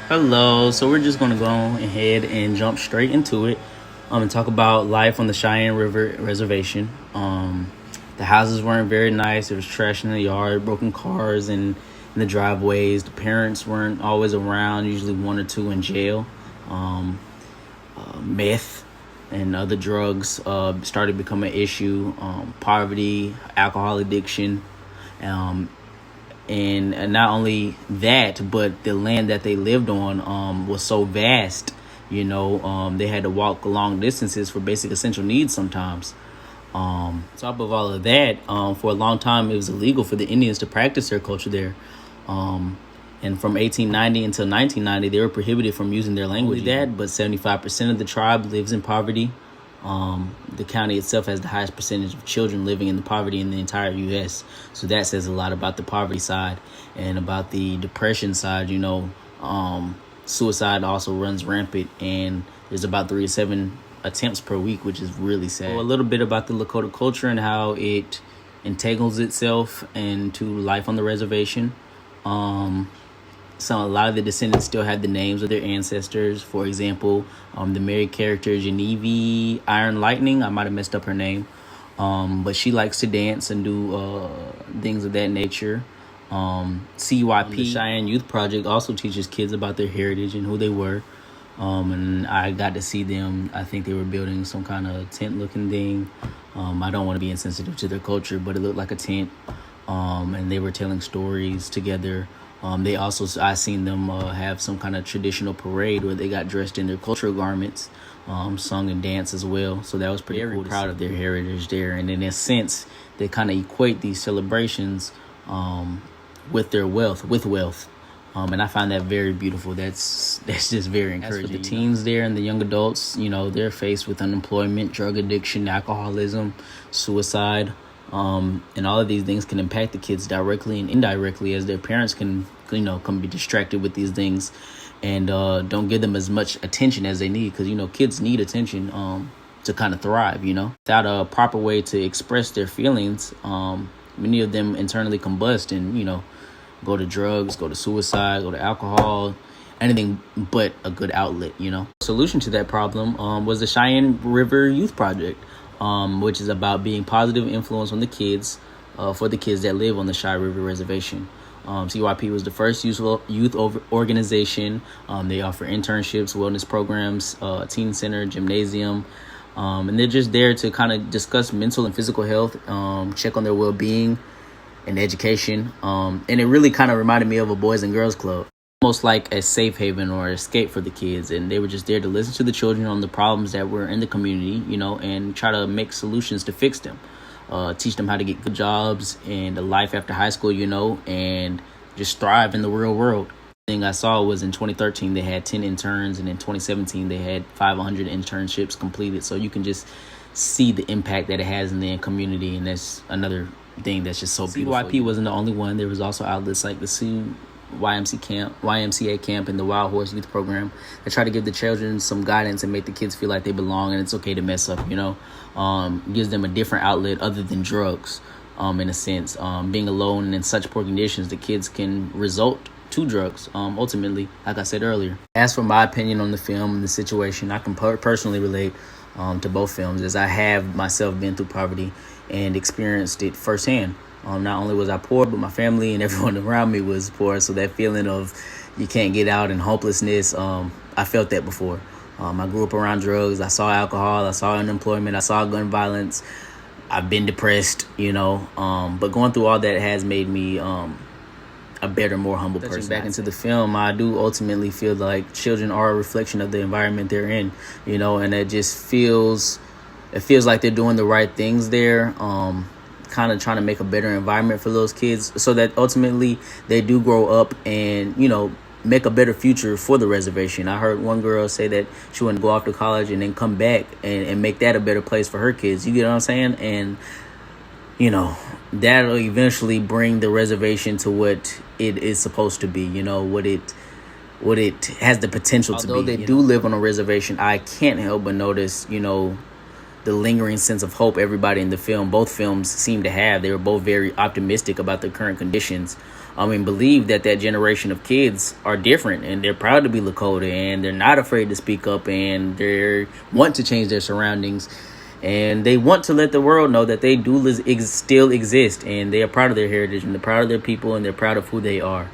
Hello. So we're just gonna go ahead and jump straight into it. And talk about life on the Cheyenne River Reservation. The houses weren't very nice. There was trash in the yard, broken cars in the driveways. The parents weren't always around. Usually one or two in jail. Meth and other drugs started to become an issue. Poverty, alcohol addiction. And not only that, but the land that they lived on was so vast. They had to walk long distances for basic essential needs sometimes. On top of all of that, for a long time, it was illegal for the Indians to practice their culture there. And from 1890 until 1990, they were prohibited from using their language. But 75% of the tribe lives in poverty. The county itself has the highest percentage of children living in the poverty in the entire U.S. So that says a lot about the poverty side and about the depression side. Suicide also runs rampant, and there's about 3 to 7 attempts per week, which is really sad. So a little bit about the Lakota culture and how it entangles itself into life on the reservation. A lot of the descendants still have the names of their ancestors. For example, the married character Genevieve Iron Lightning, I might have messed up her name, but she likes to dance and do things of that nature. CYP, the Cheyenne Youth Project, also teaches kids about their heritage and who they were. And I got to see them. I think they were building some kind of tent-looking thing. I don't want to be insensitive to their culture, but it looked like a tent. And they were telling stories together. I seen them have some kind of traditional parade where they got dressed in their cultural garments, sung and danced as well. So that was pretty cool. Proud of their heritage there. And in a sense, they kind of equate these celebrations with wealth. And I find that very beautiful. That's just very encouraging. As for the teens there and the young adults, they're faced with unemployment, drug addiction, alcoholism, suicide. And all of these things can impact the kids directly and indirectly, as their parents can be distracted with these things and don't give them as much attention as they need, because kids need attention to kind of thrive. Without a proper way to express their feelings, many of them internally combust and go to drugs, go to suicide, go to alcohol, anything but a good outlet. Solution to that problem was the Cheyenne River Youth Project, which is about being positive influence on the kids, for the kids that live on the Cheyenne River Reservation. CYP was the first youth organization. They offer internships, wellness programs, teen center, gymnasium, and they're just there to kind of discuss mental and physical health, check on their well-being and education. And it really kind of reminded me of a Boys and Girls Club, almost like a safe haven or escape for the kids. And they were just there to listen to the children on the problems that were in the community, and try to make solutions to fix them. Teach them how to get good jobs and a life after high school, and just thrive in the real world. The thing I saw was in 2013, they had 10 interns, and in 2017, they had 500 internships completed. So you can just see the impact that it has in the community. And that's another thing that's just so beautiful. CYP wasn't the only one. There was also outlets like the Sioux YMCA camp and the Wild Horse Youth Program that try to give the children some guidance and make the kids feel like they belong and it's okay to mess up. Gives them a different outlet other than drugs. In a sense, being alone and in such poor conditions, the kids can resort to drugs. Ultimately, like I said earlier. As for my opinion on the film and the situation, I can personally relate to both films, as I have myself been through poverty and experienced it firsthand. Not only was I poor, but my family and everyone around me was poor. So that feeling of you can't get out and hopelessness, I felt that before. I grew up around drugs. I saw alcohol. I saw unemployment. I saw gun violence. I've been depressed, but going through all that has made me a better, more humble person. Back into the film, I do ultimately feel like children are a reflection of the environment they're in, and it just feels like they're doing the right things there. Kind of trying to make a better environment for those kids so that ultimately they do grow up and, make a better future for the reservation. I heard one girl say that she wanted to go off to college and then come back and make that a better place for her kids. You get what I'm saying? And, that'll eventually bring the reservation to what it is supposed to be, what it has the potential to be. Although they do live on a reservation, I can't help but notice, the lingering sense of hope everybody in both films seemed to have. They were both very optimistic about the current conditions. believe that generation of kids are different, and they're proud to be Lakota, and they're not afraid to speak up, and they want to change their surroundings, and they want to let the world know that they do still exist, and they are proud of their heritage, and they're proud of their people, and they're proud of who they are.